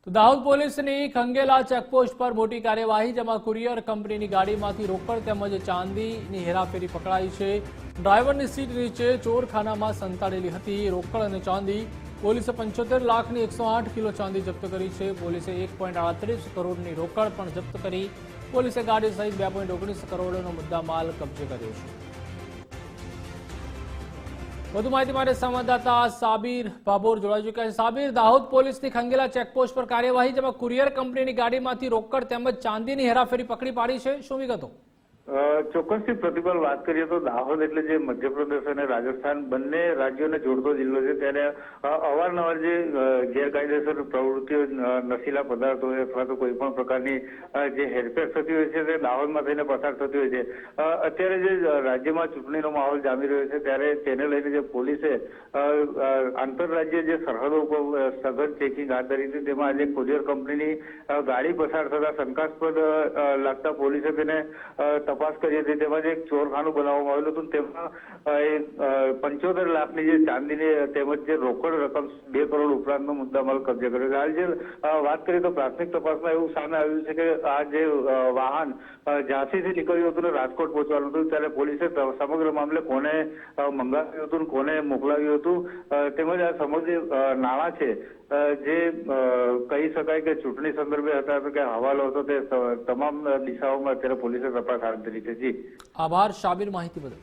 તો દાહોદ પોલીસની ખંગેલા ચેકપોસ્ટ પર મોટી કાર્યવાહી, જેમાં કુરિયર કંપનીની ગાડીમાંથી રોકડ તેમજ ચાંદીની હેરાફેરી પકડાઈ છે। ડ્રાઈવરની સીટ નીચે ચોરખાનામાં સંતાડેલી હતી રોકડ અને ચાંદી। પોલીસે 75 લાખની 108 કિલો ચાંદી જપ્ત કરી છે। પોલીસે 1.38 કરોડની રોકડ પણ જપ્ત કરી। પોલીસે ગાડી સહિત 2.19 કરોડનો મુદ્દામાલ કબજે કર્યો છે। વધુ માહિતી માટે સંવાદદાતા સાબિર બાબોર જોડાઈ ચૂક્યા છે। સાબિર, દાહોદ પોલીસની ખંગેલા ચેકપોસ્ટ પર કાર્યવાહી, જેમાં કુરિયર કંપનીની ગાડીમાંથી રોકડ તેમજ ચાંદીની હેરાફેરી પકડી પાડી છે, શું વિગતો? ચોક્કસથી પ્રતિભાલ વાત કરીએ તો દાહોદ એટલે જે મધ્યપ્રદેશ અને રાજસ્થાન બંને રાજ્યોને જોડતો જિલ્લો છે, ત્યારે અવારનવાર જે ગેરકાયદેસર પ્રવૃત્તિઓ, નશીલા પદાર્થો અથવા તો કોઈ પણ પ્રકારની જે હેરફેર થતી હોય છે તે દાહોદમાં થઈને પસાર થતી હોય છે। અત્યારે જે રાજ્યમાં ચૂંટણીનો માહોલ જામી રહ્યો છે, ત્યારે તેને લઈને જે પોલીસે આંતરરાજ્ય જે સરહદો ઉપર સઘન ચેકિંગ હાથ ધરી હતી, તેમાં આજે કુરિયર કંપનીની ગાડી પસાર થતા શંકાસ્પદ લાગતા પોલીસે તેને તપાસ કરી હતી। તેમાં એક ચોરખાનું બનાવવામાં આવેલું હતું, તેમાં 75 લાખની જે ચાંદીની તેમજ જે રોકડ રકમ 2 કરોડ ઉપરાંતનો મુદ્દામાલ કબજે કર્યો છે। હાલ જે વાત કરીએ તો પ્રાથમિક તપાસમાં એવું સામે આવ્યું છે કે આ જે વાહન ઝાંસીથી નીકળ્યું હતું ને રાજકોટ પહોંચવાનું હતું, ત્યારે પોલીસે સમગ્ર મામલે કોને મંગાવ્યું હતું, કોને મોકલાવ્યું હતું, તેમજ આ સમગ્ર નાણાં છે જે કહી શકાય કે ચૂંટણી સંદર્ભે હતા કે હવાલો હતો, તે તમામ દિશાઓમાં અત્યારે પોલીસે તપાસ હાથ ધરી છે। જી, આભાર સાબિર માહિતી બદલ।